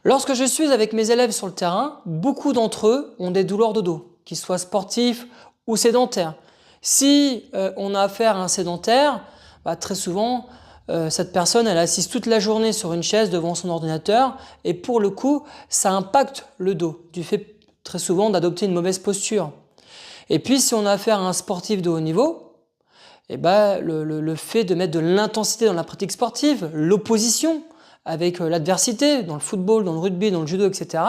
Lorsque je suis avec mes élèves sur le terrain, beaucoup d'entre eux ont des douleurs de dos, qu'ils soient sportifs ou sédentaires. Si on a affaire à un sédentaire, très souvent, cette personne elle assise toute la journée sur une chaise devant son ordinateur et pour le coup, ça impacte le dos, du fait très souvent d'adopter une mauvaise posture. Et puis si on a affaire à un sportif de haut niveau, le fait de mettre de l'intensité dans la pratique sportive, l'opposition avec l'adversité, dans le football, dans le rugby, dans le judo, etc.,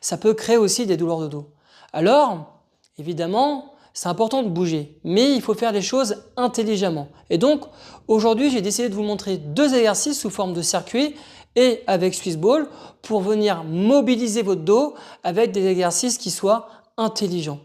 ça peut créer aussi des douleurs de dos. Alors, évidemment, c'est important de bouger, mais il faut faire les choses intelligemment. Et donc, aujourd'hui, j'ai décidé de vous montrer 2 exercices sous forme de circuit et avec Swiss Ball pour venir mobiliser votre dos avec des exercices qui soient intelligents.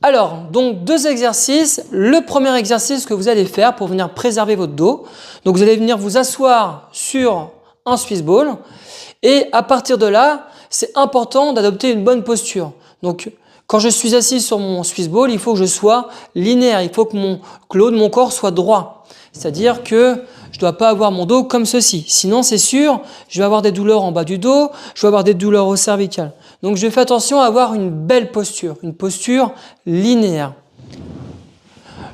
Alors, donc 2 exercices. Le premier exercice que vous allez faire pour venir préserver votre dos. Donc vous allez venir vous asseoir sur un Swiss Ball et à partir de là, c'est important d'adopter une bonne posture. Donc quand je suis assis sur mon Swiss Ball, il faut que je sois linéaire, il faut que le haut de mon corps soit droit. C'est-à-dire que je ne dois pas avoir mon dos comme ceci. Sinon, c'est sûr, je vais avoir des douleurs en bas du dos, je vais avoir des douleurs au cervical. Donc, je fais attention à avoir une belle posture, une posture linéaire.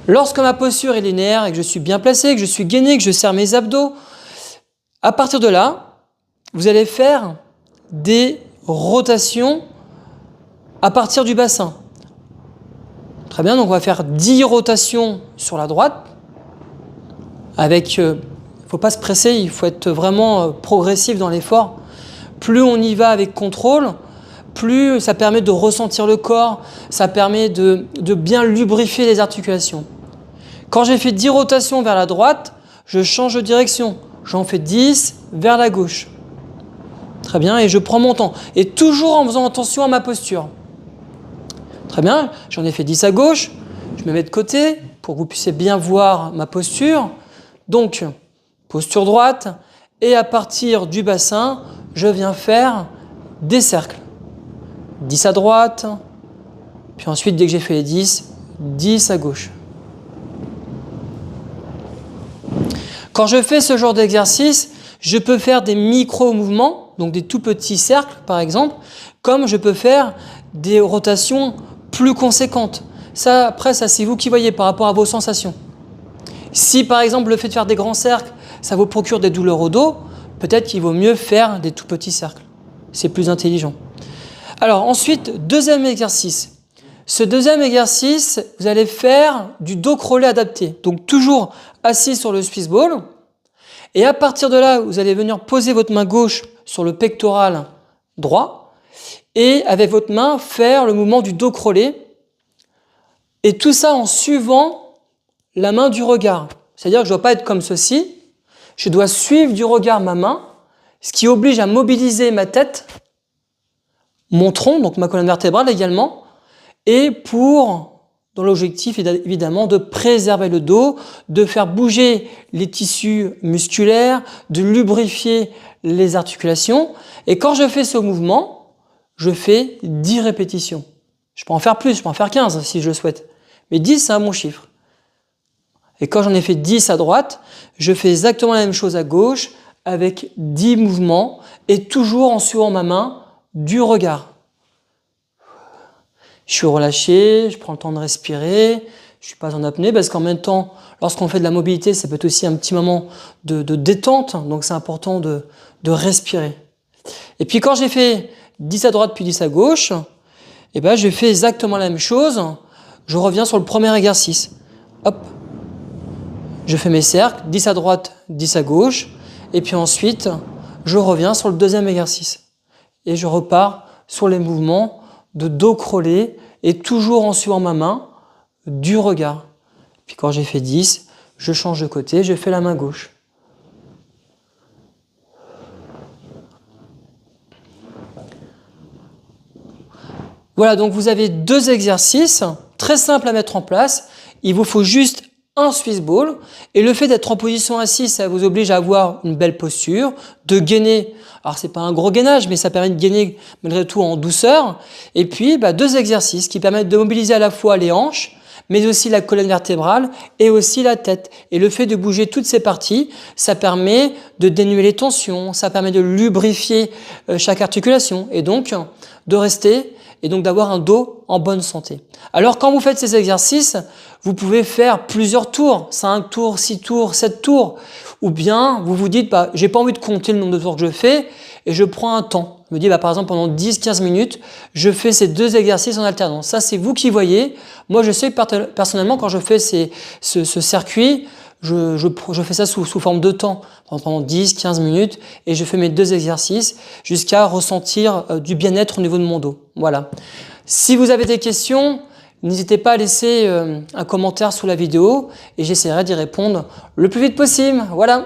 Lorsque ma posture est linéaire et que je suis bien placé, que je suis gainé, que je serre mes abdos, à partir de là, vous allez faire des rotations à partir du bassin. Très bien, donc on va faire 10 rotations sur la droite. Avec, il ne faut pas se presser, il faut être vraiment progressif dans l'effort. Plus on y va avec contrôle, plus ça permet de ressentir le corps, ça permet de bien lubrifier les articulations. Quand j'ai fait 10 rotations vers la droite, je change de direction. J'en fais 10 vers la gauche. Très bien, et je prends mon temps. Et toujours en faisant attention à ma posture. Très bien, j'en ai fait 10 à gauche. Je me mets de côté pour que vous puissiez bien voir ma posture. Donc, posture droite, et à partir du bassin, je viens faire des cercles. 10 à droite, puis ensuite, dès que j'ai fait les 10, 10 à gauche. Quand je fais ce genre d'exercice, je peux faire des micro-mouvements, donc des tout petits cercles par exemple, comme je peux faire des rotations plus conséquentes. Ça, après, ça c'est vous qui voyez par rapport à vos sensations. Si par exemple le fait de faire des grands cercles, ça vous procure des douleurs au dos, peut-être qu'il vaut mieux faire des tout petits cercles. C'est plus intelligent. Alors ensuite, deuxième exercice. Ce deuxième exercice, vous allez faire du dos crawlé adapté. Donc toujours assis sur le Swiss Ball. Et à partir de là, vous allez venir poser votre main gauche sur le pectoral droit. Et avec votre main, faire le mouvement du dos crawlé. Et tout ça en suivant la main du regard. C'est-à-dire que je ne dois pas être comme ceci. Je dois suivre du regard ma main, ce qui oblige à mobiliser ma tête, mon tronc, donc ma colonne vertébrale également, et dans l'objectif évidemment de préserver le dos, de faire bouger les tissus musculaires, de lubrifier les articulations. Et quand je fais ce mouvement, je fais 10 répétitions. Je peux en faire plus, je peux en faire 15 si je le souhaite. Mais 10, c'est mon chiffre. Et quand j'en ai fait 10 à droite, je fais exactement la même chose à gauche avec 10 mouvements et toujours en suivant ma main du regard. Je suis relâché, je prends le temps de respirer, je ne suis pas en apnée parce qu'en même temps, lorsqu'on fait de la mobilité, ça peut être aussi un petit moment de détente, donc c'est important de respirer. Et puis quand j'ai fait 10 à droite puis 10 à gauche, je fais exactement la même chose, je reviens sur le premier exercice. Hop. Je fais mes cercles, 10 à droite, 10 à gauche, et puis ensuite, je reviens sur le deuxième exercice. Et je repars sur les mouvements de dos crawlé, et toujours en suivant ma main, du regard. Puis quand j'ai fait 10, je change de côté, je fais la main gauche. Voilà, donc vous avez 2 exercices très simples à mettre en place. Il vous faut juste un Swiss ball. Et le fait d'être en position assise, ça vous oblige à avoir une belle posture, de gainer. Alors c'est pas un gros gainage, mais ça permet de gainer malgré tout en douceur. Et puis 2 exercices qui permettent de mobiliser à la fois les hanches, mais aussi la colonne vertébrale et aussi la tête. Et le fait de bouger toutes ces parties, ça permet de dénouer les tensions, ça permet de lubrifier chaque articulation et donc de rester et donc d'avoir un dos en bonne santé. Alors quand vous faites ces exercices, vous pouvez faire plusieurs tours, 5 tours, 6 tours, 7 tours, ou bien vous vous dites j'ai pas envie de compter le nombre de tours que je fais et je prends un temps. Je me dis par exemple pendant 10-15 minutes, je fais ces 2 exercices en alternance. Ça c'est vous qui voyez. Moi je sais que personnellement quand je fais ce circuit, je fais ça sous forme de temps pendant 10-15 minutes et je fais mes 2 exercices jusqu'à ressentir du bien-être au niveau de mon dos. Voilà. Si vous avez des questions, n'hésitez pas à laisser un commentaire sous la vidéo et j'essaierai d'y répondre le plus vite possible. Voilà.